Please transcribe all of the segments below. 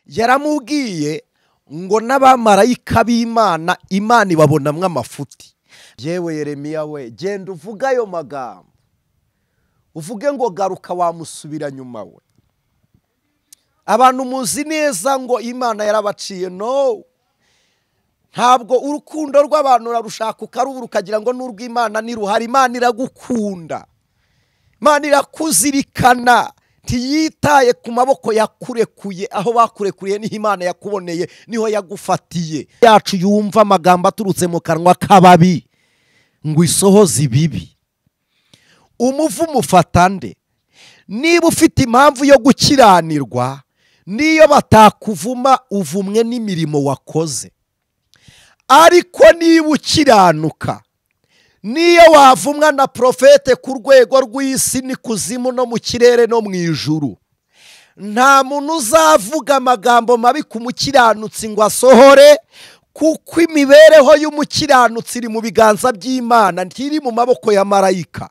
yaramubwiye ngo n'abamarayika b'Imana Imana ibabonamwo amafuti. Yewe Yeremiya we, genda uvuga ayo magambo, uvuge ngo garuka wamusubira nyuma we. Abantu muzi neza ngo Imana yarabaciye. No, ntabwo urukundo rw'abantu urarushaka ukarubura ukagira ngo n'urw'Imana niruhari. Imana iragukunda, Imana irakuzirikana, ntiyitaye ku maboko yakurekuye. Aho bakurekuriye niho Imana yakuboneye, niho yagufatiye. Yacu yumva amagambo aturutse mu kanwa k'ababi ngo isohoze ibibi. Umuvumo ufata nde? Niba ufite impamvu yo gukiranirwa, niyo batakuvuma uvumwe n'imirimo wakoze. Ariko niba ukiranuka, niyo wavumwa na profete ku rwego rw'isi n'ikuzimu no mu kirere no mu ijuru, nta muntu uzavuga amagambo mabi ku mukiranutsi ngo asohore, kuko imibereho y'umukiranutsi iri mu biganza by'Imana, ntiri mu maboko ya marayika,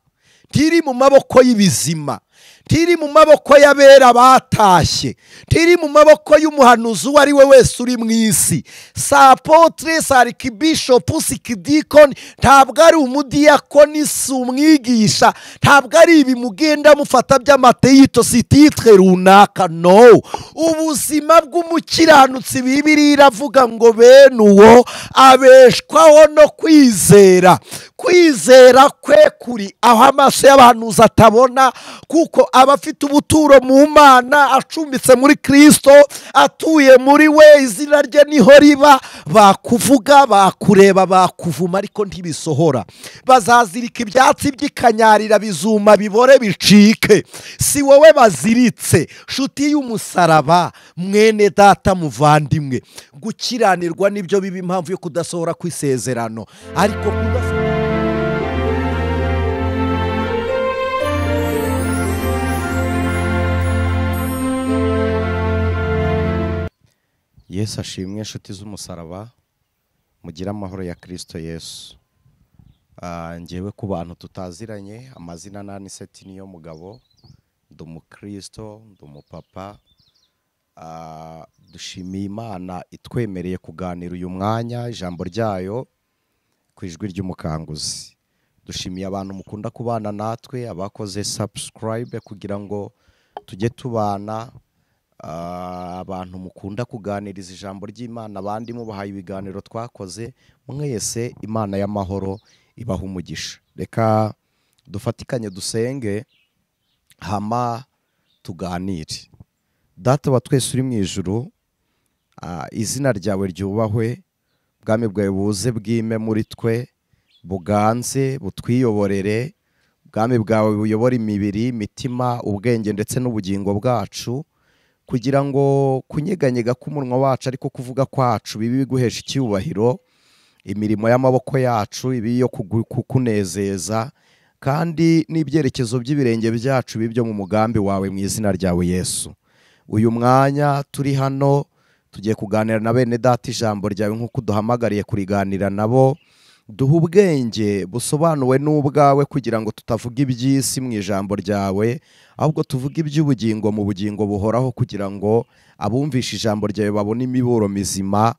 ntiri mu maboko y'ibizima, ntiri mu maboko y'abera batashye, ntiri mu maboko y'umuhanuzi uwo ari we wese uri mu isi. Sa apotre, sa arikibishopu, si kidikoni, ntabwo ari umudiyakoni, si umwigisha, ntabwo ari ibi mugenda mufata by'amateyito, si titre runaka. No, ubuzima bw'umukiranutsi Bibiliya iravuga ngo bene uwo abeshwaho no kwizera. Kwizera kwe kuri aho amaso y'abahanuzi atabona, kuko abafite ubuturo mu Mana, acumbitse muri Kristo, atuye muri we, izina rye niho riba. Bakuvuga, bakureba, bakuvuma, ariko ntibisohora. Bazazirika ibyatsi by'ikanyarira, bizuma, bibore, bicike. Si wowe baziritse, nshuti y'umusaraba, mwene data, muvandimwe. Gukiranirwa nibyo biba impamvu yo kudasohora kw'isezerano, ariko Yesu ashimwe. Inshuti z'umusaraba, mugire amahoro ya Kristo Yesu. Ngewe ku bantu tutaziranye, amazina nani Seti niyo mugabo, ndi umukristo, ndi umupapa. Dushimiye Imana itwemereye kuganira uyu mwanya ijambo ryayo ku ijwi ry'umukanguzi. Dushimiye abantu mukunda kubana natwe, abakoze subscribe kugira ngo tujye tubana, abantu mukunda kuganiriza ijambo ry'Imana, abandi mubahaye ibiganiro twakoze. Mwese Imana y'amahoro ibaha umugisha. Reka dufatikanye dusenge hama tuganire. Data wa twese uri mu ijuru, izina ryawe ryubahwe, ubwami bwawe buze bwime muri twe, buganze butwiyoborere. Ubwami bwawe buyobora imibiri, imitima, ubwenge ndetse n'ubugingo bwacu, kugira ngo kunyeganyega k'umunwa wacu ariko kuvuga kwacu bibi biguhesha icyubahiro, imirimo y'amaboko yacu ibi yo kukunezeza, kandi n'ibyerekezo by'ibirenge byacu bibyo mu mugambi wawe, mu izina ryawe Yesu. Uyu mwanya turi hano tugiye kuganira na bene data ijambo ryawe nk'uko duhamagariye kuriganira nabo. Duha ubwenge busobanuwe n'ubwawe, kugira ngo tutavuga iby'isi mu ijambo ryawe, ahubwo tuvuge iby'ubugingo mu bugingo buhoraho, kugira ngo abumvisha ijambo ryawe babone imiburo mizima.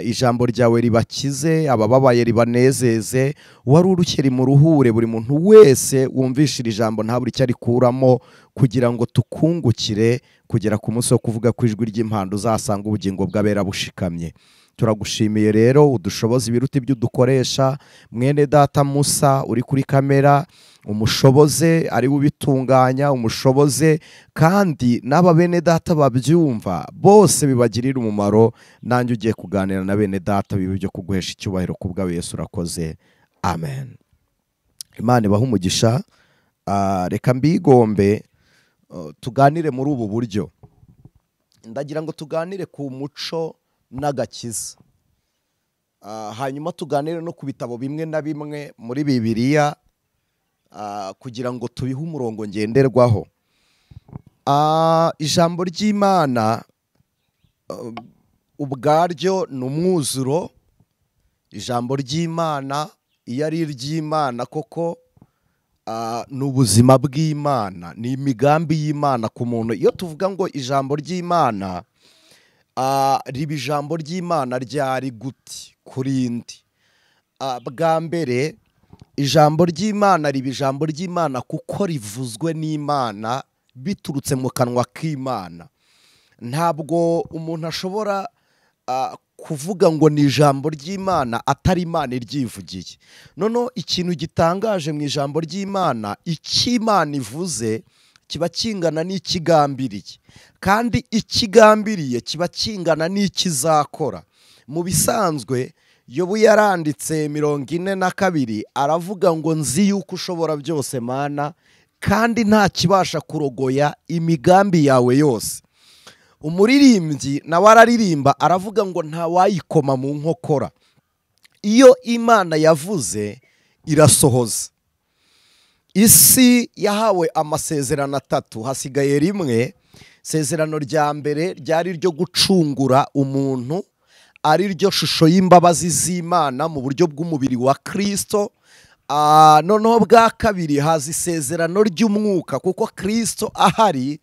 Ijambo ryawe ribakize, abababaye ribanezeze, wari urushye rimuruhure buri muntu wese wumvishira ijambo ntabure icyo arikuramo, kugira ngo tukungukire kugera ku munsi wo kuvuga ku ijwi ry'impanda uzasanga ubugingo bw'abera bushikamye. Turagushimiye rero, udushoboza ibiruta ibyo udukoresha. Mwene data Musa uri kuri kamera, umushoboze, ari ubitunganya, umushoboze, kandi n'aba bene data babyumva bose bibagirira umumaro. Nanjye ugiye kuganira na bene data bibi byo kuguhesha icyubahiro ku bwawe Yesu urakoze. Amen. Imana ibahe umugisha. Reka mbigombe tuganire muri ubu buryo. Ndagira ngo tuganire ku muco n'agakiza, hanyuma tuganire no ku bitabo bimwe na bimwe muri Bibiliya, kugira ngo tubihe umurongo ngenderwaho. Ijambo ry'Imana ubwaryo ni umwuzuro. Ijambo ry'Imana iyo ari iry'Imana koko, ni ubuzima bw'Imana, ni imigambi y'Imana ku muntu. Iyo tuvuga ngo ijambo ry'Imana, riba ijambo ry'Imana ryari gute kuri indi. Bwa mbere ijambo ry'Imana riba ijambo ry'Imana kuko rivuzwe n'Imana biturutse mu kanwa k'Imana. Ntabwo umuntu ashobora kuvuga ngo ni ijambo ry'Imana atari Imana iryivugiye. Noneho ikintu gitangaje mu ijambo ry'Imana, icyo Imana ivuze kiba kingana n'ikigambiriye, kandi ikigambiriye kiba kingana n'ikizakora. Mu bisanzwe Yobu yaranditse 42 aravuga ngo nzi yuko ushobora byose Mana, kandi nta kibasha kurogoya imigambi yawe yose. Umuririmbyi nawe araririmba aravuga ngo nta wayikoma mu nkokora. Iyo Imana yavuze irasohoza. Isi yahawe amasezerano 3, hasigaye rimwe. Isezerano rya mbere ryari ryo gucungura umuntu, ari ryo shusho y'imbabazi z'Imana mu buryo bw'umubiri wa Kristo. Noneho bwa kabiri haza isezerano ry'umwuka, kuko Kristo ahari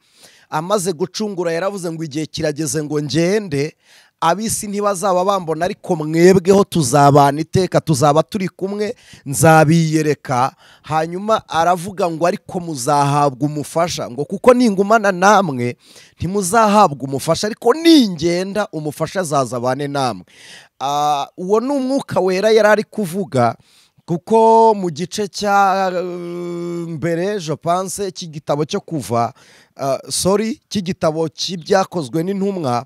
amaze gucungura yaravuze ngo igihe kirageze ngo ngende, ab'isi ntibazaba bambona ariko mwebweho tuzabana iteka, tuzaba turi kumwe, nzabiyereka. Hanyuma aravuga ngo ariko muzahabwa umufasha, ngo kuko ningumana namwe ntimuzahabwa umufasha, ariko ningenda umufasha azaza abane namwe. Uwo ni umwuka wera yari ari kuvuga, kuko mu gice cya mbere je pense cy'igitabo cyo kuva cy'igitabo cy'ibyakozwe n'intumwa,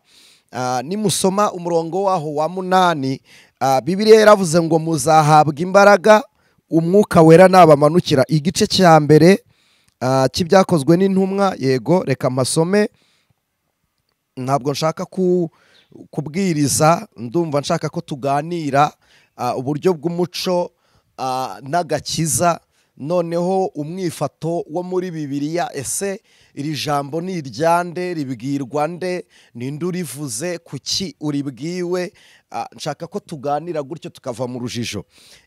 nimusoma umurongo waho wa 8, Bibiliya yaravuze ngo muzahabwa imbaraga umwuka wera nabamanukira. Igice cya mbere cy'ibyakozwe n'intumwa, yego reka mpasome, ntabwo nshaka kubwiriza, ndumva nshaka ko tuganira uburyo bw'umuco n'agakiza, noneho umwifato wo muri Bibiliya. Ese iri jambo ni iryande, ribwirwa nde, ninde urivuze, kuki uribwiwe? Nshaka ko tuganira gutyo tukava mu rujijo.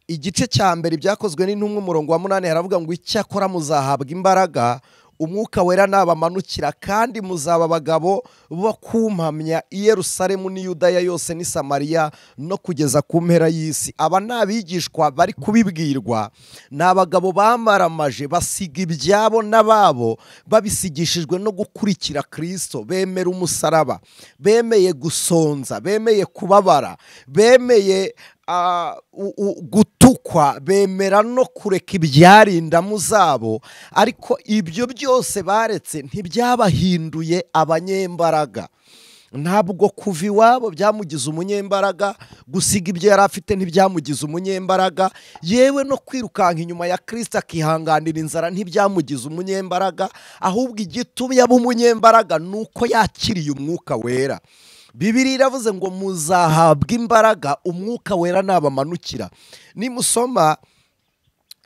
Igice cya mbere ibyakozwe n'intumwa umurongo wa 8 haravuga ngo icyakora muzahabwa imbaraga umwuka wera nabamanukira, kandi muzaba abagabo bo kumpamya i Yerusalemu n'i Yudaya yose n'i Samariya no kugeza ku mpera y'isi. Aba n'abigishwa bari kubibwirwa, ni abagabo bamaramaje basiga ibyabo n'ababo, babisigishijwe no gukurikira Kristo. Bemera umusaraba, bemeye gusonza, bemeye kubabara, bemeye gutukwa, bemera no kureka ibyarindamu zabo. Ariko ibyo byose baretse ntibyabahinduye abanyembaraga. Ntabwo kuva iwabo byamugize umunyembaraga, gusiga ibyo yari afite ntibyamugize umunyembaraga, yewe no kwirukanka inyuma ya Kristo akihanganira inzara ntibyamugize umunyembaraga. Ahubwo igitumye aba umunyembaraga nuko yakiriye umwuka wera. Bibiliya iravuze ngo muzahabwa imbaraga umwuka wera nabamanukira. Nimusoma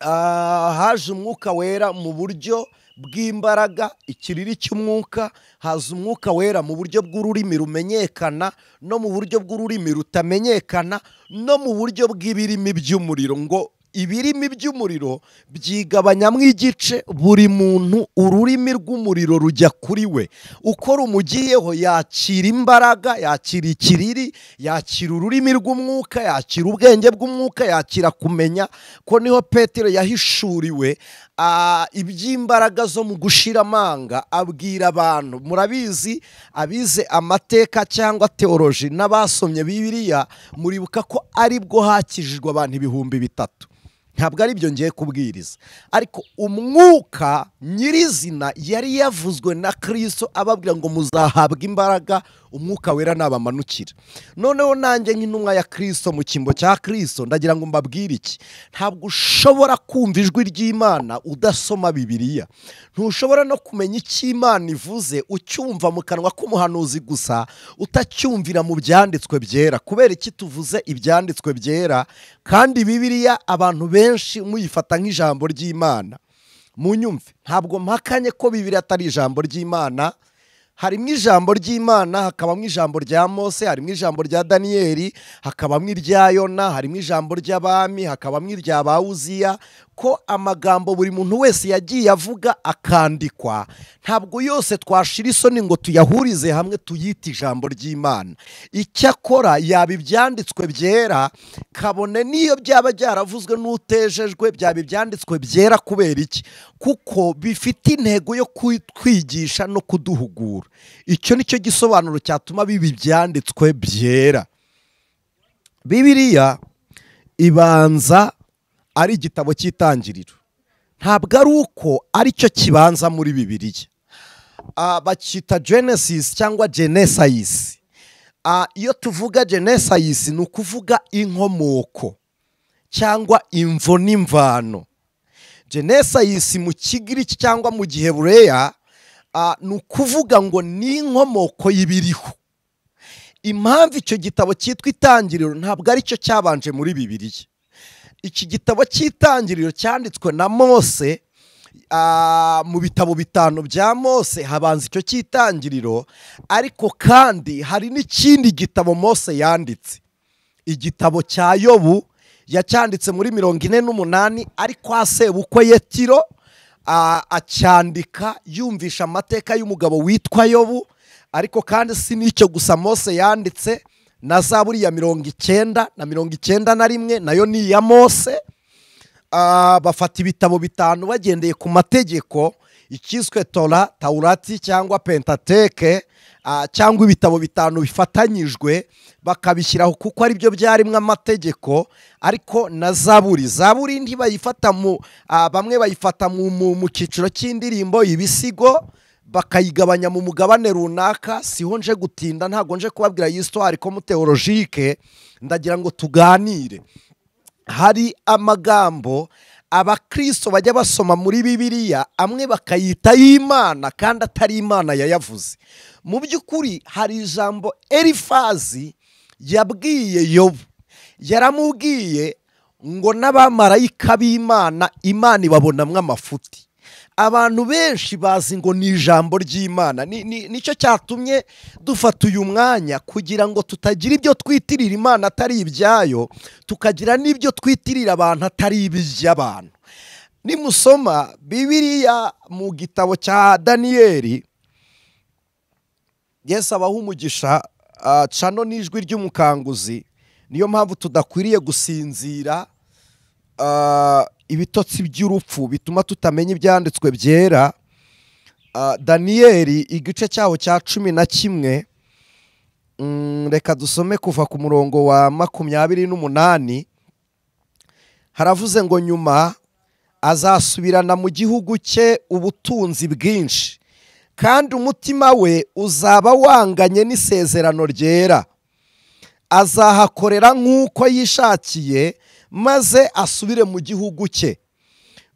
haje umwuka wera mu buryo bw'imbaraga, ikiriri cy'umwuka. Haza umwuka wera mu buryo bw'ururimi rumenyekana, no mu buryo bw'ururimi rutamenyekana, no mu buryo bw'ibirimi by'umuriro. Ngo ibirimi by'umuriro byigabanyamo igice, buri muntu ururimi rw'umuriro rujya kuri we. Uko rumugiyeho yakira imbaraga, yakira ikiriri, yakira ururimi rw'umwuka, yakira ubwenge bw'umwuka, yakira kumenya. Ko niho Petero yahishuriwe iby'imbaraga zo mu gushira amanga, abwira abantu. Murabizi abize amateka cyangwa teoloji n'abasomye Bibiliya, muribuka ko aribwo hakijijwe abantu 3,000. Ntabwo ari byo ngiye kubwiriza, ariko umwuka nyirizina yari yavuzwe na Kristo ababwira ngo muzahabwa imbaraga umwuka wera nabamanukira. Noneho nanjye nk'intumwa ya Kristo mu kimbo cya Kristo ndagira ngo mbabwire iki: ntabwo ushobora kumva ijwi ry'Imana udasoma Bibiliya. Ntushobora no kumenya icyo Imana ivuze ucyumva mu kanwa k'umuhanuzi gusa, utacyumvira mu byanditswe byera. Kubera iki tuvuze ibyanditswe byera kandi Bibiliya abantu benshi muyifata nk'ijambo ry'Imana? Munyumve, ntabwo mpakanye ko Bibiliya atari ijambo ry'Imana. Harimo ijambo ry'Imana, hakabamo ijambo rya Mose, harimo ijambo rya Daniyeli, hakabamo irya Yona, harimo ijambo ry'abami, hakabamo irya ba Uziya. ko amagambo buri muntu wese yagiye avuga akandikwa, ntabwo yose twashira isoni ngo tuyahurize hamwe tuyite ijambo ry'Imana. Icyakora yaba ibyanditswe byera, kabone n'iyo byaba byaravuzwe n'utejejwe, byaba ibyanditswe byera kubera iki? Kuko bifite intego yo kwigisha no kuduhugura. Icyo ni cyo gisobanuro cyatuma biba ibyanditswe byera. Bibiliya ibanza ari igitabo cy'itangiriro, ntabwo ari uko ari cyo kibanza muri Bibiliya. Bacyita Genesis cyangwa Genesis. Iyo tuvuga Genesis ni ukuvuga inkomoko cyangwa imvo n'imvano. Genesis mu Kigiriki cyangwa mu Giheburayo ni ukuvuga ngo ni inkomoko y'ibiriho. Impamvu icyo gitabo cyitwa Itangiriro ntabwo ari cyo cyabanje muri Bibiliya. Iki gitabo cy'Itangiriro cyanditswe na Mose. Mu bitabo 5 bya Mose habanza icyo cy'Itangiriro, ariko kandi hari n'ikindi gitabo Mose yanditse. Igitabo cya Yobu yacyanditse muri 48, ariko asebukwe Yetiro acyandika yumvisha amateka y'umugabo witwa Yobu. Ariko kandi si n'icyo gusa Mose yanditse, na Zaburi ya 90 na 91 nayo ni iya Mose. Bafata ibitabo 5 bagendeye ku mategeko, ikiswe Tora, Taurati cyangwa Pentateke, cyangwa ibitabo 5 bifatanyijwe bakabishyiraho kuko ari byo byarimwe amategeko. Ariko na Zaburi ntibayifata bamwe bayifata mu cyiciro cy'indirimbo, ibisigo, bakayigabanya mu mugabane runaka. Siho nje gutinda, ntago nje kubabwira histoire comme théologique, ndagira ngo tuganire. Hari amagambo abakristo bajya basoma muri Bibiliya, amwe bakayita y'Imana kandi atari Imana yayavuze. Mu by'ukuri hari ijambo Elifazi yabwiye Yobu, yaramubwiye ngo n'abamarayika b'Imana, Imana ibabonamwe amafuti. Abantu benshi bazi ngo ni ijambo ry'Imana. Nicyo cyatumye dufata uyu mwanya kugira ngo tutagira ibyo twitirira Imana atari ibyayo, tukagira n'ibyo twitirira abantu atari iby'abantu. Nimusoma Bibiliya mu gitabo cya Daniyeli, Yesu abaha umugisha, cano n'ijwi ry'umukanguzi. Niyo mpamvu tudakwiriye gusinzira ibitotsi by'urupfu bituma tutamenya ibyanditswe byera. Daniyeli igice cyaho cya 11, reka dusome kuva ku murongo wa 28. Haravuze ngo nyuma azasubirana mu gihugu cye ubutunzi bwinshi, kandi umutima we uzaba wanganye n'isezerano ryera. Azahakorera nk'uko yishakiye, maze asubire mu gihugu cye.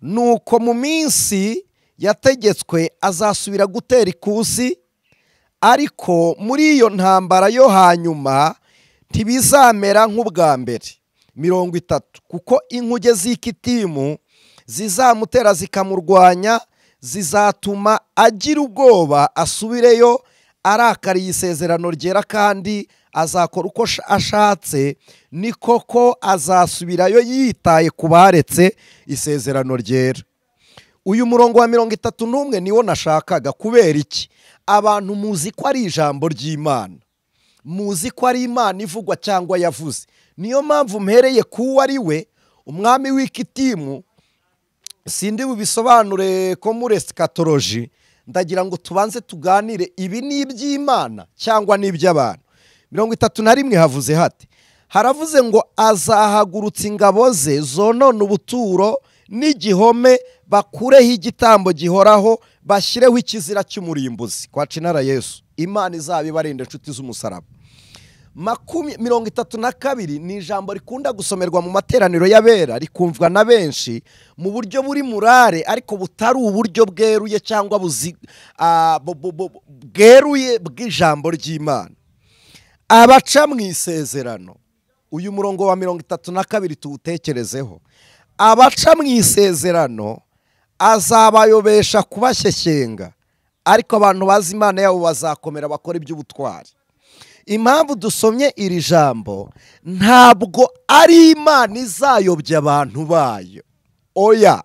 Nuko mu minsi yategetswe azasubira gutera ikusi, ariko muri iyo ntambara yo hanyuma ntibizamera nk'ubwa mbere. 30. Kuko inkuge z'Ikitimu zizamutera zikamurwanya, zizatuma agira ubwoba asubireyo arakariye isezerano ryera, kandi azakora uko ashatse. Ni koko azasubirayo yitaye ku baretse isezerano ryera. Uyu murongo wa 31 niwo nashakaga. Kubera iki? Abantu muzi ko ari ijambo ry'Imana, muzi ko ari Imana ivugwa cyangwa yavuze. Niyo mpamvu mpereye ku ari we umwami w'Ikitimu. Sindi bubisobanure ko muri eschatology, ndagira ngo tubanze tuganire ibi ni iby'Imana cyangwa ni iby'abantu. 31 havuze hati, haravuze ngo azahagurutsa ingabo ze zonona ubuturo n'igihome, bakureho igitambo gihoraho, bashyireho ikizira cy'umurimbuzi. Kwa Cinara Yesu, Imana izabibarinde inshuti z'umusaraba. 32 ni ijambo rikunda gusomerwa mu materaniro y'abera, rikumvwa na benshi mu buryo buri murare, ariko butari uburyo bweruye cyangwa bweruye bw'ijambo ry'Imana. Abaca mu isezerano, uyu murongo wa 32 tuwutekerezeho. Abaca mu isezerano azabayobesha kubashyekenga, ariko abantu bazi Imana yabo bazakomera bakora iby'ubutwari. Impamvu dusomye iri jambo, ntabwo ari Imana izayobya abantu bayo. oya,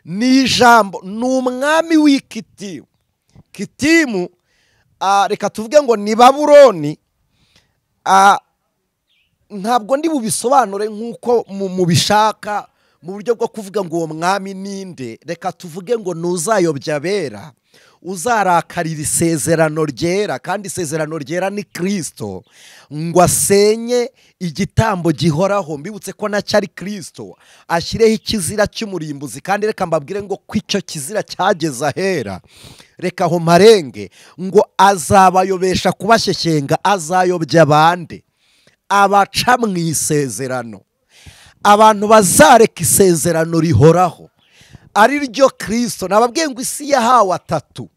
ni ijambo, ni umwami w'ikitimu. Kitimu, reka tuvuge ngo ni Babuloni. Ntabwo ndi bubisobanure nk'uko mubishaka mu buryo bwo kuvuga ngo uwo mwami ninde. Reka tuvuge ngo ntuzayobya abera, uzarakarira isezerano ryera, kandi isezerano ryera ni Kristo, ngo asenye igitambo gihoraho. Mbibutse ko nacyo ari Kristo, ashyireho ikizira cy'umurimbuzi. Kandi reka mbabwire ngo ko icyo kizira cyageze ahera, reka aho marenge ngo azabayobesha kubashyekenga. Azayobya abande? Abaca mu isezerano, abantu bazareka isezerano rihoraho ari ryo Kristo. Nababwiye ngo isi yahawe atatu: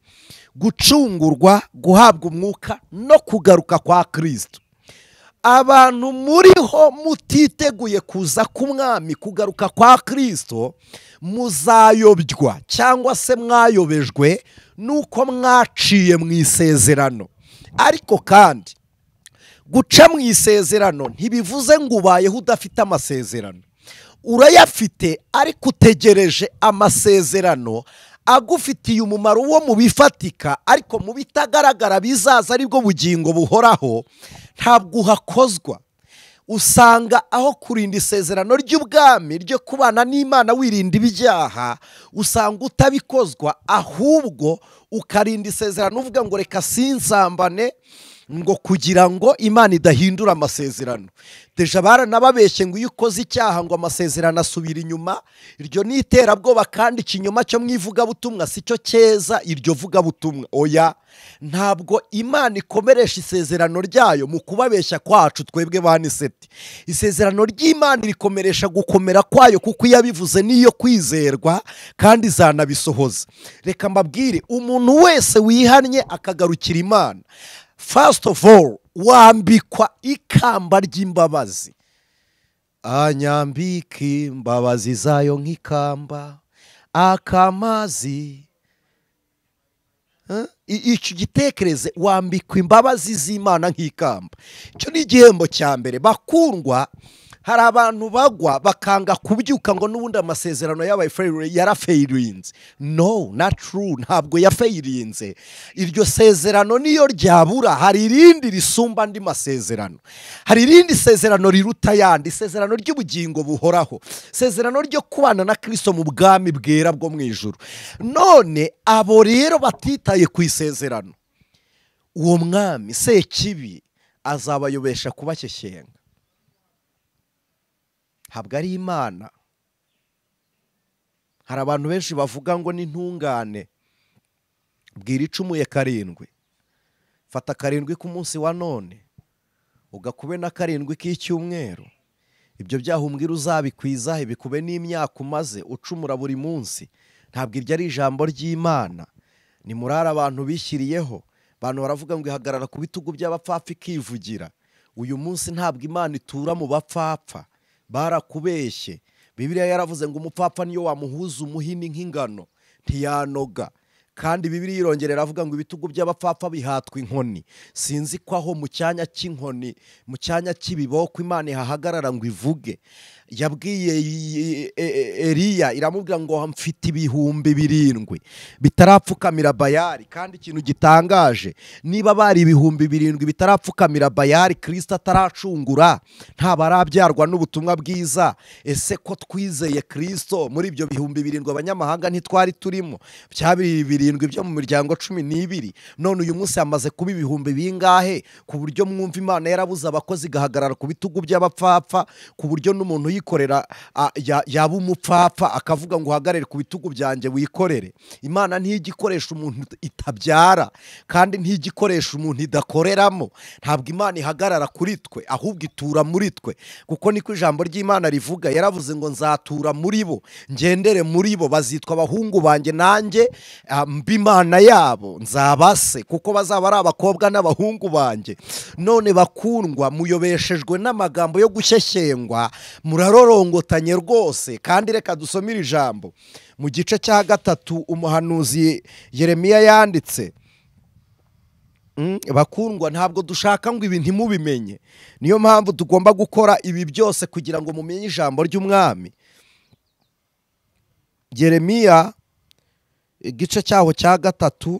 gucungurwa, guhabwa umwuka, no kugaruka kwa Kristo. Abantu muriho mutiteguye kuza k'umwami, kugaruka kwa Kristo, muzayobywa cyangwa se mwayobejwe nuko mwaciye mu isezerano. Ariko kandi guca mu isezerano ntibivuze ngo ubayeho udafite amasezerano. Urayafite, ariko utegereje amasezerano agufitiye umumaro wo mu bifatika, ariko mu bitagaragara bizaza aribwo bugingo buhoraho ntabwo uhakozwa. Usanga aho kurinda isezerano ry'ubwami ryo kubana n'Imana wirinda ibyaha, usanga utabikozwa, ahubwo ukarinda isezerano uvuga ngo reka sinsambane, ngo kugira ngo Imana idahindura amasezerano. Deja baranababeshye ngo iyo ukoze icyaha ngo amasezerano asubira inyuma. Iryo ni iterabwoba, kandi ikinyoma cyo mu ivugabutumwa si cyo cyeza iryo vugabutumwa. Oya, ntabwo Imana ikomeresha isezerano ryayo mu kubabeshya kwacu twebwe baniseti. Isezerano ry'Imana rikomeresha gukomera kwayo, kuko iyo yabivuze niyo kwizerwa kandi izanabisohoza. Reka mbabwire, umuntu wese wihannye akagarukira Imana, first of all, wambikwa ikamba ry'imbabazi. Anyambika imbabazi zayo nk'ikamba, akamazi. Icyo gitekereze, wambikwa imbabazi z'Imana nk'ikamba. Icyo ni igihembo cya mbere. Bakundwa, hari abantu bagwa bakanga kubyuka ngo n'ubundi amasezerano yarafeirinze. No, not true. Ntabwo yafeirinze. Iryo sezerano niyo ryabura, hari irindi risumba andi masezerano. Hari irindi sezerano riruta yandi, isezerano ry'ubugingo buhoraho, isezerano ryo kubana na Kristo mu bwami bwera bwo mu ijuru. None abo rero batitaye ku isezerano, uwo mwami Sekibi azabayobesha kubashyekenga. Ntabwo ari Imana. Hari abantu benshi bavuga ngo n'intungane. Bwira icumuye karindwi, fata karindwi ku munsi wa none, ugakube na karindwi k'icyumweru. Ibyo byaha umbwira uzabikwizahe, bikube n'imyaka umaze ucumura buri munsi. Ntabwo iryo ari ijambo ry'Imana. Ni murara abantu bishyiriyeho. Abantu baravuga ngo ihagarara ku bitugu by'abapfapfa ikivugira. Uyu munsi ntabwo Imana itura mu bapfapfa. Barakubeshye. Bibiliya yaravuze ngo umupfapfa niyo wamuhuza umuhini nk'ingano ntiyanoga. Kandi Bibiliya irongerera avuga ngo ibitugu by'abapfapfa bihatwa inkoni. Sinzi ko aho mu cyanya cy'inkoni, mu cyanya cy'ibiboko Imana ihahagarara ngo ivuge. Yabwiye Eliya, iramubwira ngo mfite 7,000 bitarapfukamira Bayali. Kandi ikintu gitangaje, niba bari 7,000 bitarapfukamira Bayali, Kristo ataracungura, ntabarabyarwa n'ubutumwa bwiza. Ese ko twizeye Kristo muri ibyo 7,000 abanyamahanga ntitwari turimo? Byabiri 7 byo mu miryango 12. None uyu munsi hamaze kuba 1,000 bingahe, ku buryo mwumva Imana yarabuze abakozi gahagarara ku bitugu by'abapfapfa, ku buryo n'umuntu yikorera yaba umupfapfa akavuga ngo uhagarare ku bitugu byanjye wikorere. Imana ntigikoresha umuntu itabyara, kandi ntigikoresha umuntu idakoreramo. Ntabwo Imana ihagarara kuri twe, ahubwo itura muri twe, kuko niko ijambo ry'Imana rivuga. Yaravuze ngo nzatura muri bo, ngendere muri bo, bazitwa abahungu banjye, nanjye mba Imana yabo, nzabase, kuko bazaba ari abakobwa n'abahungu banjye. None bakundwa, muyobeshejwe n'amagambo yo gushyeshyengwa, murarorongotanye rwose. Kandi reka dusomere ijambo mu gice cya 3 umuhanuzi Yeremiya yanditse. Bakundwa, ntabwo dushaka ngo ibi ntimubimenye. Niyo mpamvu tugomba gukora ibi byose kugira ngo mumenye ijambo ry'umwami. Yeremiya igice cyaho cya 3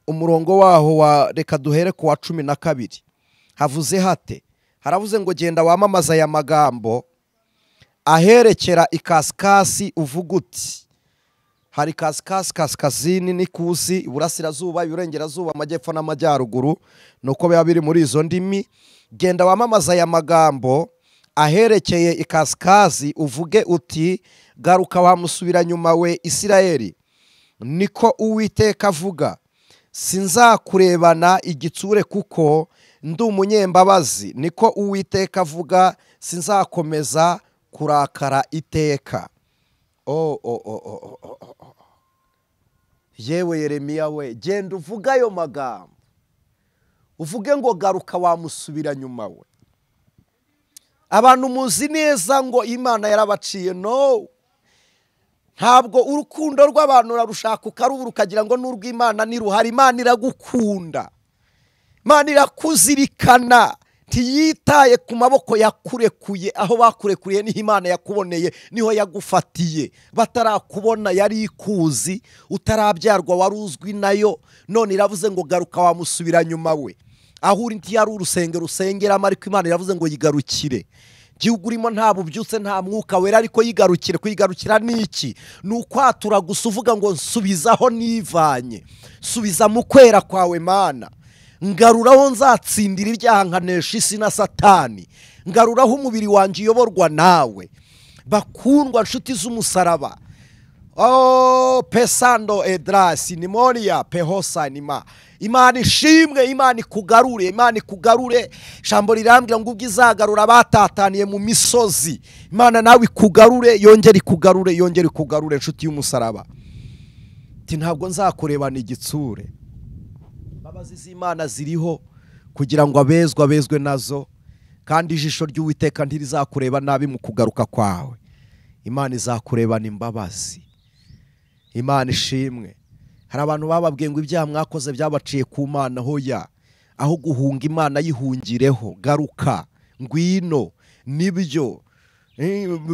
umurongo waho wa reka duhere ku wa 12 havuze hate, haravuze ngo genda wamamaza aya magambo aherekera ikasikasi uvuga uti, hari kasikasi, kaskazini n'ikusi, iburasirazuba, iburengerazuba, amajyepfo n'amajyaruguru, nuko biba biri muri izo ndimi. Genda wamamaza aya magambo aherekeye ikasikasi uvuge uti, garuka wamusubira nyuma we Isirayeli, niko Uwiteka avuga, sinzakurebana igitsure kuko ndi umunyembabazi, niko Uwiteka avuga, sinzakomeza kurakara iteka. Yewe Yeremiya we, genda uvuga ayo magambo, uvuge ngo garuka wamusubira nyuma we. Abantu muzi neza ngo Imana yarabaciye, no, ntabwo urukundo rw'abantu urarushaka ukarubura ukagira ngo n'urw'Imana niruhari. Imana iragukunda, Imana irakuzirikana, ntiyitaye ku maboko yakurekuye. Aho bakurekuriye niho Imana yakuboneye, niho yagufatiye. Batarakubona yari ikuzi, utarabyarwa wari uzwi nayo, none iravuze ngo garuka wamusubira nyuma we. Aho uri ntiyari urusengero usengeramo, ariko Imana iravuze ngo yigarukire. Gihugu urimo nta bubyutse nta mwuka wera, ariko yigarukire. Kuyigarukira ni iki? Ni ukwatura gusa uvuga ngo nsubizaho nivanye, subiza mu kwera kwawe Mana, ngaruraho nzatsindira ibyaha nkanesha isi na Satani, ngaruraho umubiri wanjye uyoborwa nawe. Bakundwa nshuti z'umusaraba, pesando edrasi nimonia pehosa nima, Imana ishimwe, Imana ikugarure, Imana ikugarure. Ijambo rirambwira ngo ubwo izagarura batataniye mu misozi, Imana nawe ikugarure, yongere ikugarure, yongere ikugarure. Nshuti y'umusaraba, ntabwo nzakurebana igitsure. Imbabazi z'Imana ziriho kugira ngo abezwe nazo, kandi ijisho ry'Uwiteka ntirizakureba nabi mu kugaruka kwawe. Imana izakurebana imbabazi. Imana ishimwe. Hari abantu bababwiye ngo ibyaha mwakoze byabaciye ku Mana. Hoya, aho guhunga Imana yihungireho, garuka, ngwino. Nibyo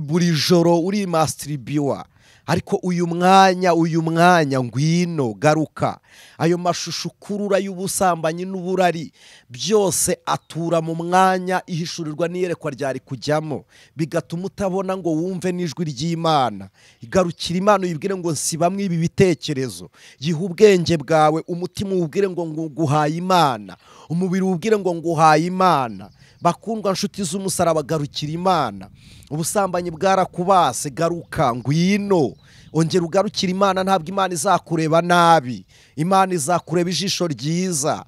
buri joro uri mastribiwa, ariko uyu mwanya ngwino, garuka. Ayo mashusho ukurura y'ubusambanyi n'uburari byose atura mu mwanya ihishurirwa n'iyerekwa ryari kujyamo, bigatuma utabona ngo wumve n'ijwi ry'Imana. Igarukira Imana uyibwire ngo nsibamwe ibi bitekerezo. Yiha ubwenge bwawe, umutima ubwire ngo nguhaye Imana, umubiri ubwire ngo nguhaye Imana. Bakundwa nshuti z'umusaraba, garukira Imana. Ubusambanyi bwarakubase, garuka, ngwino, ongera ugarukira Imana. Ntabwo Imana izakureba nabi, Imana izakureba ijisho ryiza.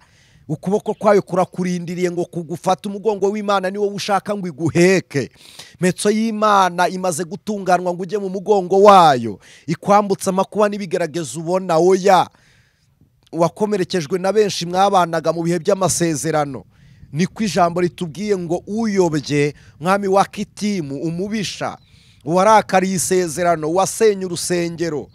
Ukuboko kwayo kurakurindiriye ngo kugufata. Umugongo w'Imana ni wowe ushaka ngo iguheke. Metso y'Imana imaze gutunganwa ngo ujye mu mugongo wayo, ikwambutsa amakuba n'ibigerageza ubona. Oya, wakomerekejwe na benshi mwabanaga mu bihe by'amasezerano. Niko ijambo ritubwiye ngo uyobye mwami wa Kitimu, umubisha warakariye isezerano, wasenye urusengero,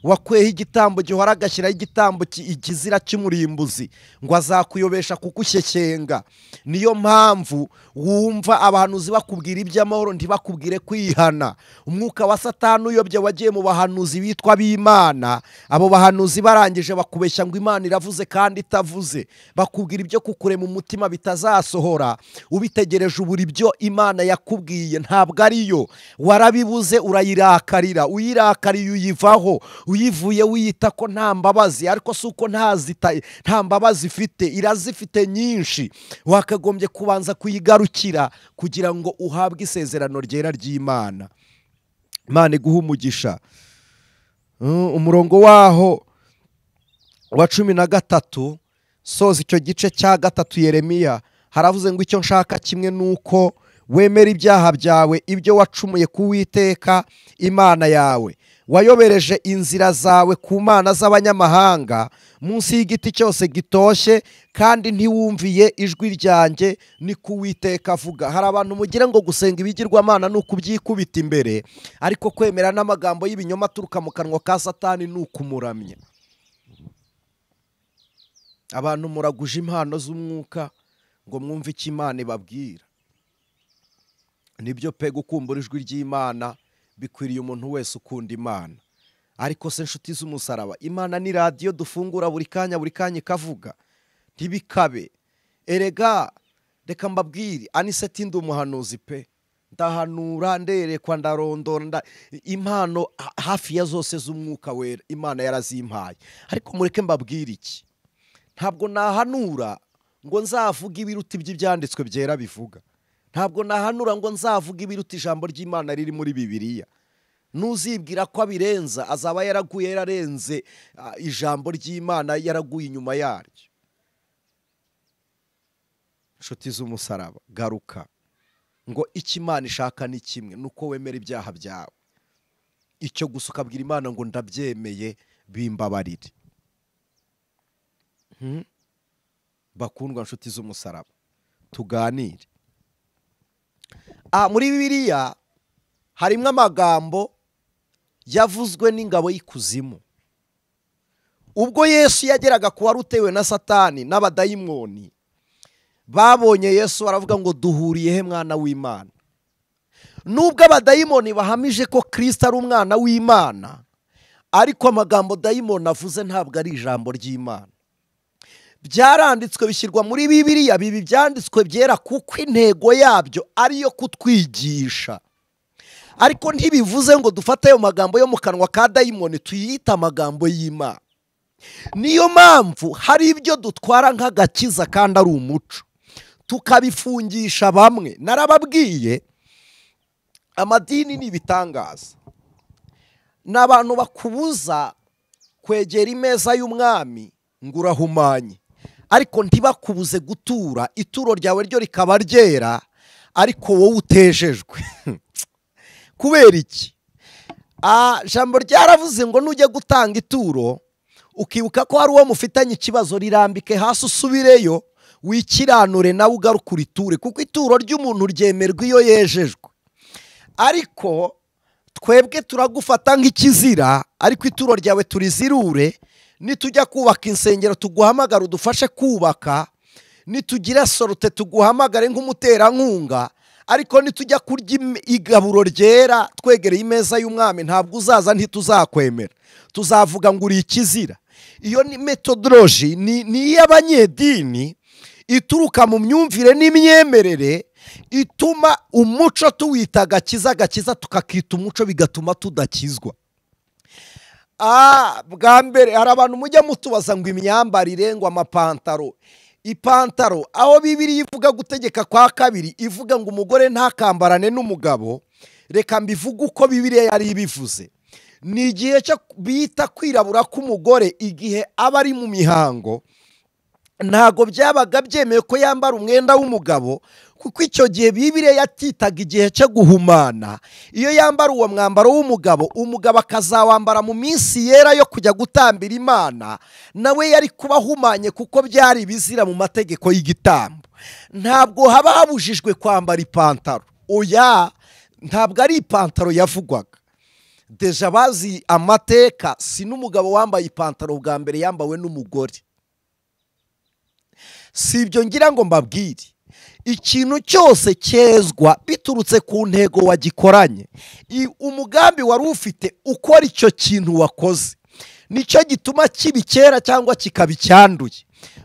wakweho igitambo gihora agashyiraho igitambo ikizira cy'umurimbuzi, ngo azakuyobesha kukushyeshyenga. Niyo mpamvu wumva abahanuzi bakubwira iby'amahoro ntibakubwire kwihana. Umwuka wa Satani uyobye wagiye mu bahanuzi bitwa b'Imana. Abo bahanuzi barangije bakubeshya ngo Imana iravuze kandi itavuze, bakubwira ibyo kukurema umutima bitazasohora. Ubitegereje ubura ibyo Imana yakubwiye, ntabwo ariyo. Warabibuze urayirakarira, uyirakariye uyivaho, uyivuye wiyita ko nta mbabazi, ariko si uko nta mbabazi ifite, irazifite nyinshi. Wakagombye kubanza kuyigarukira kugira ngo uhabwe isezerano ryera ry'Imana. Imana iguha umugisha. Umurongo waho wa 13 soza icyo gice cya 3 Yeremiya, haravuze ngo icyo nshaka kimwe nuko wemera ibyaha byawe, ibyo wacumuye ku Uwiteka Imana yawe. Wayobereje inzira zawe ku mana z'abanyamahanga, munsi y'igiti cyose gitoshye, kandi ntiwumviye ijwi ryanjye, ni ku Uwiteka avuga. Hari abantu mugira ngo gusenga ibigirwamana ni ukubyikubita imbere, ariko kwemera n'amagambo y'ibinyoma aturuka mu kanwa ka Satani ni ukumuramya. Abantu muraguje impano z'umwuka ngo mwumve icyo Imana ibabwira. Nibyo pe gukumbura ijwi ry'Imana bikwiriye umuntu wese ukunda Imana. Ariko se nshuti z'umusaraba, Imana ni radiyo dufungura buri kanya ikavuga? Ntibikabe. Erega reka mbabwire, Aniseti ndi umuhanuzi pe, ndahanura, nderekwa, ndarondora impano hafi ya zose z'umwuka wera Imana yarazimpaye. Ariko mureke mbabwire iki, ntabwo nahanura ngo nzavuga ibiruta iby'ibyanditswe byera bivuga. Ntabwo nahanura ngo nzavuga ibiruta ijambo ry'Imana riri muri Bibiliya. Nuzibwira ko abirenza azaba yaraguye yararenze ijambo ry'Imana, yaraguye inyuma yaryo. Nshuti z'umusaraba, garuka ngo icyo Imana ishaka ni kimwe, nuko wemera ibyaha byawe. Icyo gusa ukabwira Imana ngo ndabyemeye, bimbabarire. Bakundwa nshuti z'umusaraba, tuganire. Muri Bibiliya harimo amagambo yavuzwe n'ingabo y'ikuzimu. Ubwo Yesu yageraga ku wari utewe na Satani n'abadayimoni, babonye Yesu baravuga ngo duhuriye he mwana w'Imana? Nubwo abadayimoni bahamije ko Kristo ari umwana w'Imana, ariko amagambo dayimoni avuze ntabwo ari ijambo ry'Imana. Byaranditswe bishyirwa muri Bibiliya, bibi byanditswe byera kuko intego yabyo ariyo kutwigisha. Ariko ntibivuze ngo dufate ayo magambo yo mu kanwa ka dayimoni tuyita amagambo y'Imana. Niyo mpamvu hari ibyo dutwara nk'agakiza kandi ari umuco, tukabifungisha bamwe. Narababwiye, amadini ni ibitangaza. N'abantu bakubuza kwegera imeza y'umwami ngo urahumanye, ariko ntibakubuze gutura, ituro ryawe ryo rikaba ryera, ariko wowe utejejwe. Kubera iki? Jambo ryaravuze ngo nujye gutanga ituro ukibuka ko hari uwo mufitanye ikibazo, rirambike hasi usubireyo wikiranure nawe ugaruka uriture, kuko ituro ry'umuntu ryemerwa iyo yejejwe. Ariko twebwe turagufata nk'ikizira, ariko ituro ryawe turizirure. Nitujya kubaka insengero tuguhamagara udufashe kubaka, nitugira sorute tuguhamagare nk'umuterankunga, ariko nitujya kurya igaburo ryera twegereye imeza y'umwami ntabwo uzaza, ntituzakwemera, tuzavuga ngo uri ikizira. Iyo ni metodology, ni iy'abanyedini ituruka mu myumvire n'imyemerere, ituma umuco tuwita agakiza tukakita umuco, bigatuma tudakizwa. Bwa mbere hari abantu mujya mutubaza ngo imyambarire, ngo amapantaro. Ipantaro, aho Bibiliya ivuga gutegeka kwa kabiri ivuga ngo umugore ntakambarane n'umugabo, reka mbivuga uko Bibiliya yari ibivuze. Ni igihe cyo bita kwirabura k'umugore igihe aba ari mu mihango. Ntago byabaga byemeye ko yambara umwenda w'umugabo, kuko icyo gihe Bibiliya yatitaga igihe cyo guhumana. Iyo yambara uwo mwambaro w'umugabo, umugabo akazawambara mu minsi yera yo kujya gutambira Imana, nawe yari kuba ahumanye, kuko byari bizira mu mategeko y'igitambo. Ntabwo haba habujijwe kwambara ipantaro. Oya, ntabwo ari ipantaro yavugwaga. Deja bazi amateka, si n'umugabo wambaye ipantaro bwa mbere yambawe n'umugore. Si ibyo ngira ngo mbabwire. Ikintu cyose cyezwa biturutse ku ntego wagikoranye. Umugambi wari ufite ukora icyo kintu wakoze, nicyo gituma kiba icyera cyangwa kikaba icyanduye.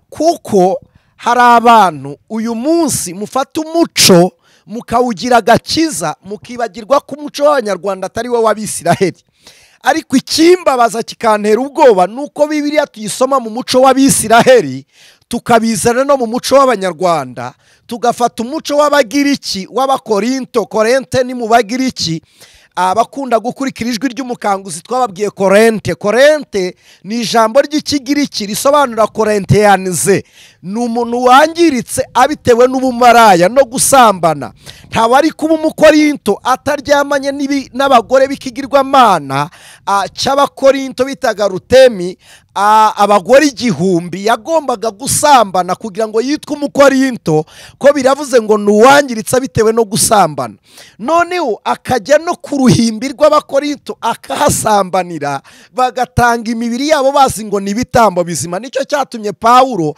Kuko hari abantu uyu munsi mufata umuco mukawugira agakiza, mukibagirwa ko umuco w'Abanyarwanda atari we w'Abisiraheli. Ariko ikimbabaza kikantera ubwoba nuko Bibiliya tuyisoma mu muco w'Abisiraheli, tukabizana no mu muco w'Abanyarwanda, tugafata umuco w'Abagiriki, w'Abakorinto. Korente ni mu Bagiriki. Abakunda gukurikira ijwi ry'umukanguzi twababwiye Korente. Korente ni ijambo ry'Ikigiriki risobanura Korenteyanize. Ni umuntu wangiritse abitewe n'ubumaraya no gusambana. Ntawe ari kuba Umukorinto ataryamanye n'abagore b'ikigirwamana cy'Abakorinto bitaga Rutemi. Abagore 1000 yagombaga gusambana kugira ngo yitwe Umukorinto, ko biravuze ngo nuwangiritse bitewe no gusambana. Noneho akajya no ku ruhimbi rw'Abakorinto akahasambanira, bagatanga imibiri yabo bazi ngo ni ibitambo bizima. Nicyo cyatumye Pawulo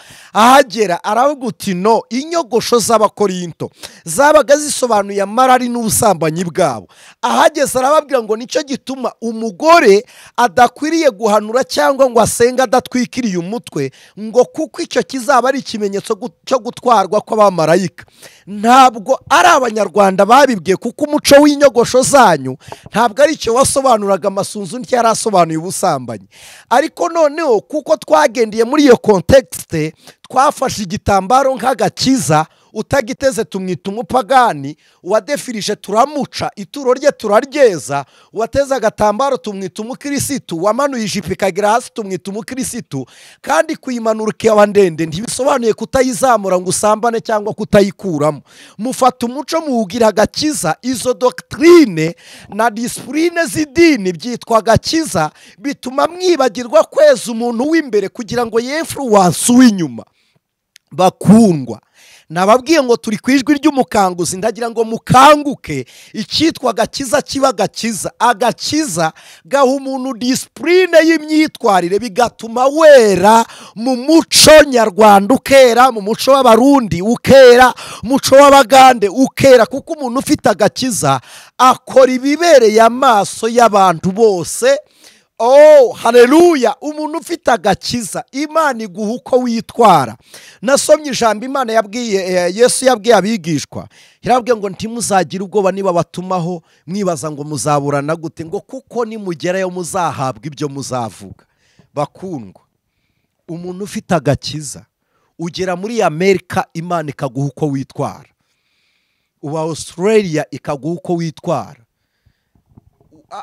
arahagera aravuga uti no, inyogosho z'abakorinto zabaga zisobanuye amarari n'ubusambanyi bwabo. Ahageze arababwira ngo nicyo gituma umugore adakwiriye guhanura cyangwa ngo asenge adatwikiriye umutwe, ngo kuko icyo kizaba ari ikimenyetso cyo gutwarwa kw'abamarayika. Ntabwo ari abanyarwanda babibwiye, kuko umuco w'inyogosho zanyu ntabwo ari icyo wasobanuraga amasunzu ntiyari asobanuye ubusambanyi. Ariko noneho kuko twagendeye muri iyo kontekste, twafashe igitambaro nk'agakiza, utagiteze tumwita umupagani, uwadefirije turamuca, ituro rye turaryeza, uwateze agatambaro tumwita umukirisitu, wamanuye ijipo ikagera hasi tumwita umukirisitu. Kandi kuyimanura ikaba ndende ntibisobanuye kutayizamura ngo usambane cyangwa kutayikuramo. Mufata umuco muwugira agakiza. Izo doctrine na disipurine z'idini byitwa agakiza, bituma mwibagirwa kweza umuntu w'imbere kugira ngo yefluwanse uw'inyuma. Bakundwa, nababwiye ngo turi ku ijwi ry'umukanguzi, ndagira ngo mukanguke. Icyitwa agakiza kiba agakiza. Agakiza gaha umuntu disipurine y'imyitwarire, bigatuma wera mu muco nyarwanda ukera, mu muco w'abarundi ukera, muco w'abagande ukera. Kuko umuntu ufite agakiza akora ibibereye amaso y'abantu bose. Oh, haleluya! Umuntu ufite agakiza, Imana iguha uko witwara. Nasomye ijambo Imana yabwiye, Yesu yabwiye abigishwa, yarabwiye ngo ntimuzagire ubwoba niba batumaho mwibaza ngo muzaburana gute, ngo kuko nimugerayo muzahabwa ibyo muzavuga. Bakundwa, umuntu ufite agakiza, ugera muri Amerika Imana ikaguha uko witwara, uba Australia ikaguha uko witwara,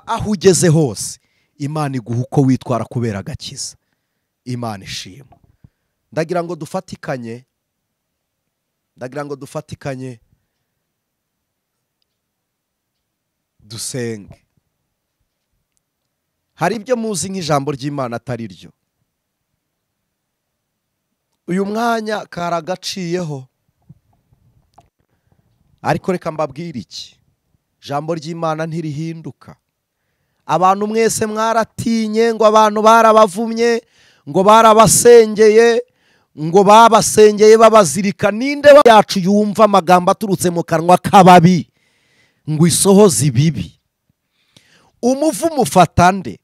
aho ugeze hose Imana iguha uko witwara kubera agakiza. Imana ishimwe. Ndagira ngo dufatikanye dusenge. Hari ibyo muzi nk'ijambo ry'Imana atari ryo. Uyu mwanya karagaciyeho, ariko reka mbabwire iki, ijambo ry'Imana ntirihinduka. Abantu mwese mwaratinye ngo abantu barabavumye, ngo barabasengeye, ngo babasengeye babazirika. Ninde yacu yumva amagambo aturutse mu kanwa k'ababi ngo isohoze ibibi? Umuvumo ufata nde?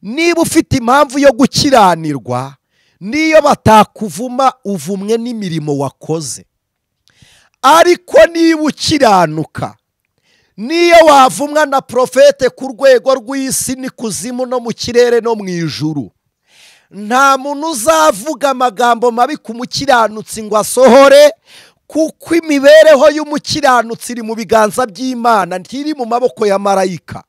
Niba ufite impamvu yo gukiranirwa, niyo batakuvuma uvumwe n'imirimo wakoze. Ariko niba ukiranuka, niyo wavumwa na profete ku rwego rw'isi n'ikuzimu no mu kirere no mu ijuru, nta muntu uzavuga amagambo mabi ku mukiranutsi ngo asohore, kuko imibereho y'umukiranutsi iri mu biganza by'Imana, ntiri mu maboko ya marayika,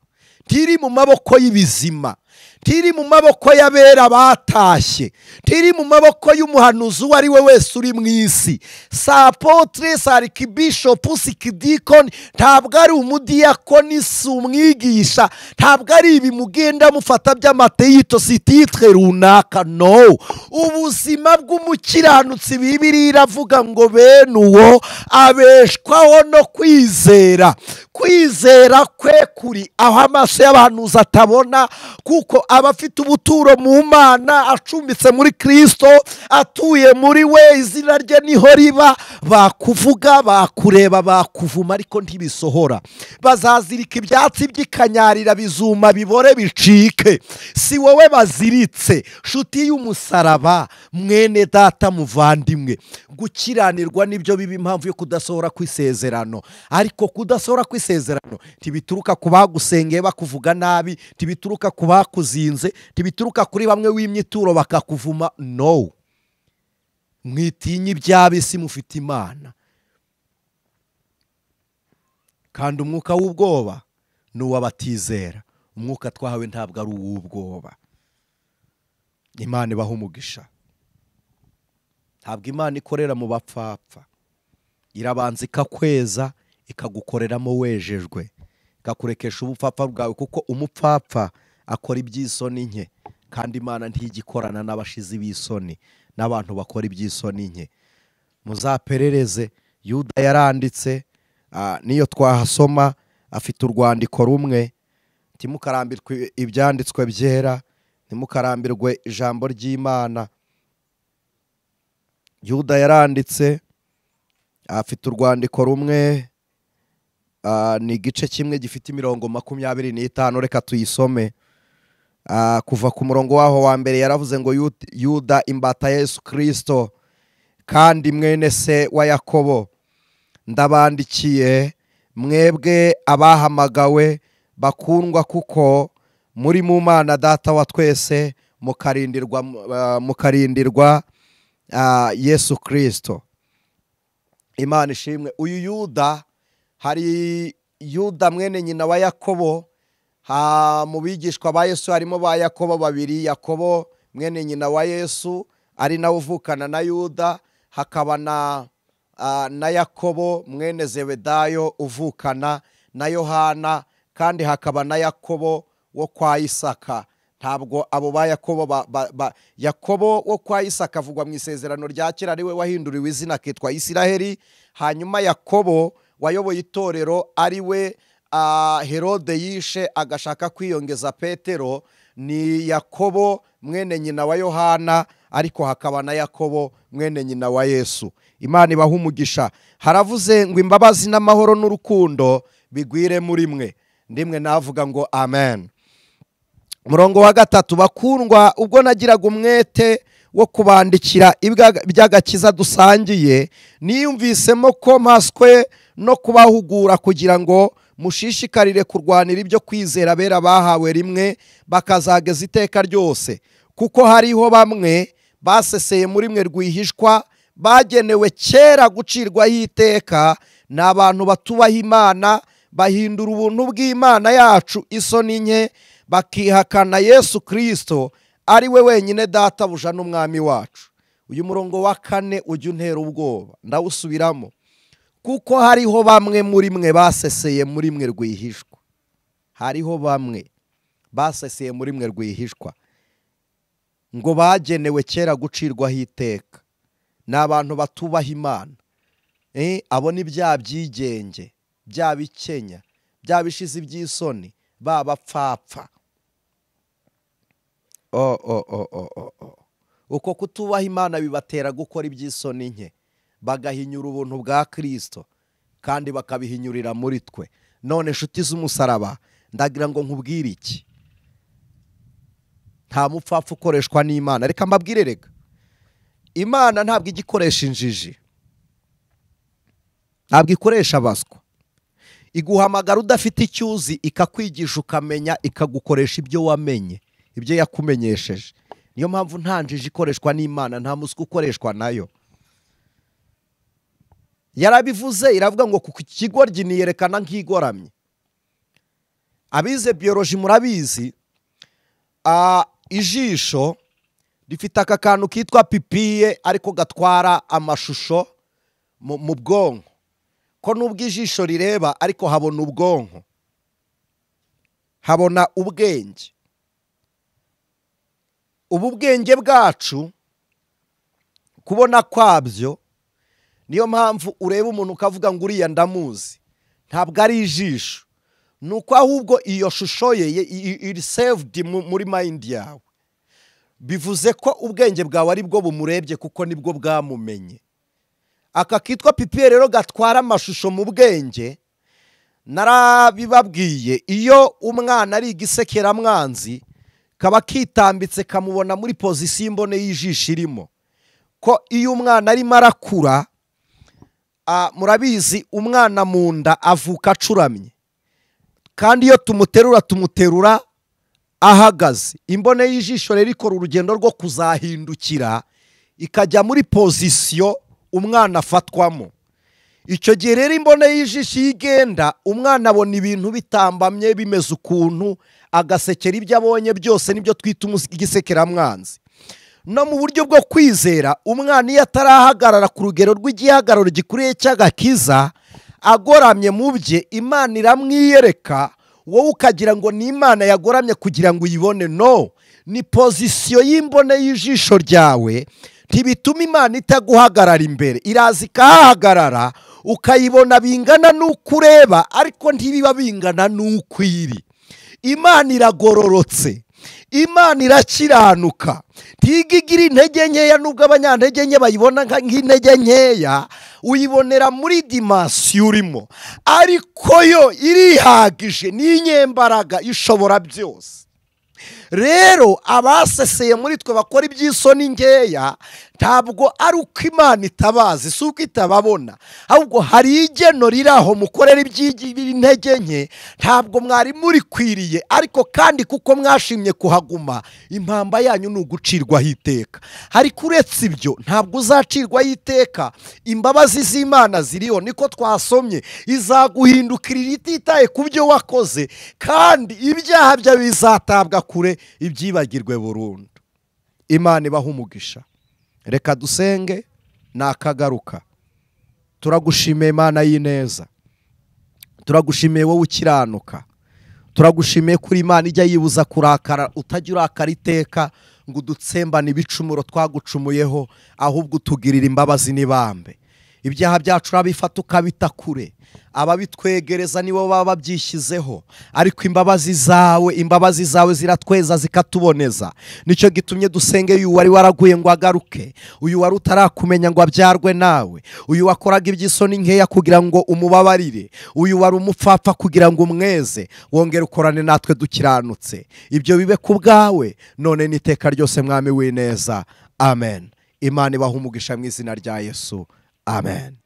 ntiri mu maboko y'ibizima, ntiri mu maboko y'abera batashye, ntiri mu maboko y'umuhanuzi uwo ari we wese uri mu isi. Sa apotre, sa arikibishopu, si kidikoni, ntabwo ari umudiyakoni, si umwigisha, ntabwo ari ibimugenda mufata by'amateyito, si titre runaka. No, ubuzima bw'umukiranutsi Bibiliya iravuga ngo bene uwo abeshwaho no kwizera. Kwizera kwe kuri aho amaso y'abahanuzi atabona, kuko aba afite ubuturo mu Mana, acumbitse muri Kristo, atuye muri we, izina rye niho riba. Bakuvuga, bakureba, bakuvuma, ariko ntibisohora. Bazazirika ibyatsi by'ikanyarira, bizuma, bibore, bicike. Si wowe baziritse, nshuti y'umusaraba, mwene data, muvandimwe. Gukiranirwa nibyo biba impamvu yo kudasohora kw'isezerano. Ariko kudasohora kw'isezerano ntibituruka ku bagusengeye bakuvuga nabi, ntibituruka ku bakuzinze, ntibituruka kuri bamwe w'imyituro bakakuvuma. No, mwitinya iby'ab'isi, mufite Imana. Kandi umwuka w'ubwoba ni uw'abatizera. Umwuka twahawe ntabwo ari uw'ubwoba. Imana ibaha umugisha. Ntabwo Imana ikorera mu bapfapfa. Irabanza ikakweza, ikagukoreramo wejejwe, ikakurekesha ubupfapfa bwawe, kuko umupfapfa akora iby'isoni nke, kandi Imana ntigikorana n'abashizi b'isoni, n'abantu bakora iby'isoni nke. Muzaperereze, Yuda yaranditse, niyo twahasoma, afite urwandiko rumwe, ntimukarambirwe ibyanditswe byera, ntimukarambirwe ijambo ry'Imana. Yuda yaranditse, afite urwandiko rumwe, ni igice kimwe gifite imirongo 25. Reka tuyisome. Kuva ku murongo waho wa mbere yaravuze ngo Yuda imbata Yesu Kristo kandi mwene se wa Yakobo, ndabandikiye mwebwe abahamagawe bakundwa, kuko muri mu Mana Data wa twese, mukarindirwa Yesu Kristo. Imana ishimwe. Uyu Yuda, hari Yuda mwene nyina wa Yakobo. Mu bigishwa ba Yesu harimo ba Yakobo babiri, Yakobo mwene nyina wa Yesu ari nawe uvukana na Yuda, hakaba na Yakobo mwene Zebedayo uvukana na Yohana, kandi hakaba na Yakobo wo kwa Isaka. Ntabwo abo ba Yakobo Yakobo wo kwa Isaka avugwa mu isezerano rya kera, ari we wahinduriwe izina akitwa Isiraheli. Hanyuma Yakobo wayoboye itorero, ari we Herode yishe agashaka kwiyongeza Petero, ni Yakobo mwene nyina wa Yohana, ariko hakaba na Yakobo mwene nyina wa Yesu. Imana ibaha umugisha. Haravuze ngo imbabazi n'amahoro n'urukundo bigwire muri mwe. Ndimwe navuga ngo amen. Murongo wa 3, bakundwa, ubwo nagiraga umwete wo kubandikira iby'agakiza dusangiye, niyumvisemo ko mpaswe no kubahugura kugira ngo mushishikarire kurwanira ibyo kwizera bera bahawe rimwe bakazageza iteka ryose. Kuko hariho bamwe baseseye muri mwe rwihishwa, bagenewe kera gucirwaho iteka, n'abantu batubaha Imana, bahindura ubuntu bw'Imana yacu isoni nke, bakihakana Yesu Kristo ari we wenyine databuja n'umwami wacu. Uyu murongo wa 4 ujya untera ubwoba, ndawusubiramo. Kuko hariho bamwe muri mwe baseseye muri mwe rwihishwa. Hariho bamwe baseseye muri mwe rwihishwa, ngo bagenewe kera gucirwaho iteka, n'abantu batubaha Imana. Abo ni bya byigenge, bya bikenya, bya bishizi by'isoni, babapfapfa. Uko kutubaha Imana bibatera gukora iby'isoni nke, bagahinyura ubuntu bwa Kristo kandi bakabihinyurira muri twe. None nshuti z'umusaraba, ndagira ngo nkubwire iki: nta mupfapfa ukoreshwa n'Imana. Reka mbabwire, rega Imana ntabwo igikoresha injiji, ntabwo ikoresha abaswa. Iguhamagara udafite icyuzi, ikakwigisha ukamenya, ikagukoresha ibyo wamenye, ibyo yakumenyesheje. Niyo mpamvu nta njiji ikoreshwa n'Imana, nta muswa ukoreshwa nayo. Yarabivuze, iravuga ngo kuko ikigoryi niyerekana nk'igoramye. Abize biology murabizi, ijisho rifite aka kantu kitwa pipiye, ariko gatwara amashusho mu bwonko. Ko nubwo ijisho rireba, ariko habona ubwonko, habona ubwenge. Ubu bwenge bwacu kubona kwabyo, niyo mpamvu ureba umuntu ukavuga ngo uriya ndamuzi. Ntabwo ari ijisho, nuko ahubwo iyo shusho ye iri saved muri mind yawe. Bivuze ko ubwenge bwawe ari bwo bumurebye, kuko nibwo bwamumenye. Aka kitwa pipiye rero gatwara amashusho mu bwenge, narabibabwiye, iyo umwana ari igisekeramwanzi, kaba kitambitse kamubona muri pozisiyo imbone y'ijisho irimo. Ko iyo umwana arimo arakura, murabizi umwana mu nda avuka acuramye, kandi iyo tumuterura ahagaze. Imbone y'ijisho rero ikora urugendo rwo kuzahindukira ikajya muri pozisiyo umwana afatwamo. Icyo gihe rero imbone y'ijisho igenda, umwana abona ibintu bitambamye bimeze ukuntu, agasekera ibyo abonye byose, nibyo twita igisekeramwanzi. No mu buryo bwo kwizera, umwana iyo atarahagarara ku rugero rw'igihagararo gikuriye cy'agakiza, agoramye mu bye, Imana iramwiyereka, wowe ukagira ngo ni Imana yagoramye kugira ngo uyibone. No, ni pozisiyo y'imbone y'ijisho ryawe. Ntibituma Imana itaguhagarara imbere, iraza ikahagarara, ukayibona bingana n'uko ureba, ariko ntibiba bingana n'uko iri. Imana iragororotse, Imana irakiranuka, ntigigira intege nkeya. Nubwo abanyantege nke bayibona nk'intege nkeya, uyibonera muri dimansiyo urimo, ariko yo irihagije, ni inyembaraga, ishobora byose. Rero abaseseye muri twe bakora iby'isoni nkeya, ntabwo ari uko Imana itabazi, si uko itababona, ahubwo hari igeno riri aho mukorera iby'intege nke, ntabwo mwari murikwiriye. Ariko kandi kuko mwashimye kuhaguma, impamba yanyu ni ugucirwaho iteka. Ariko uretse ibyo ntabwo uzacirwaho iteka. Imbabazi z'Imana ziriho, niko twasomye, izaguhindukirira ititaye ku byo wakoze, kandi ibyaha byawe bizatabwa kure, ibyibagirwe burundu. Imana ibaha umugisha. Reka dusenge nakagaruka. Turagushimiye Imana y'ineza, turagushimiye wowe ukiranuka, turagushimiye kuri Imana ijya yibuza kurakara, utajya urakara iteka ngo udutsembane ibicumuro twagucumuyeho, ahubwo utugirira imbabazi n'ibambe. Ibyaha byacu urabifata ukabita kure, ababitwegereza nibo baba babyishyizeho, ariko imbabazi zawe ziratweza zikatuboneza. Nicyo gitumye dusenge uyu wari waraguye ngo agaruke, uyu wari utarakumenya ngo abyarwe nawe, uyu wakoraga iby'isoni nkeya kugira ngo umubabarire, uyu wari umupfapfa kugira ngo umweze, wongere ukorane natwe dukiranutse. Ibyo bibe ku bwawe none n'iteka ryose, Mwami w'ineza. Amen. Imana ibaha umugisha mu izina rya Yesu. Amen.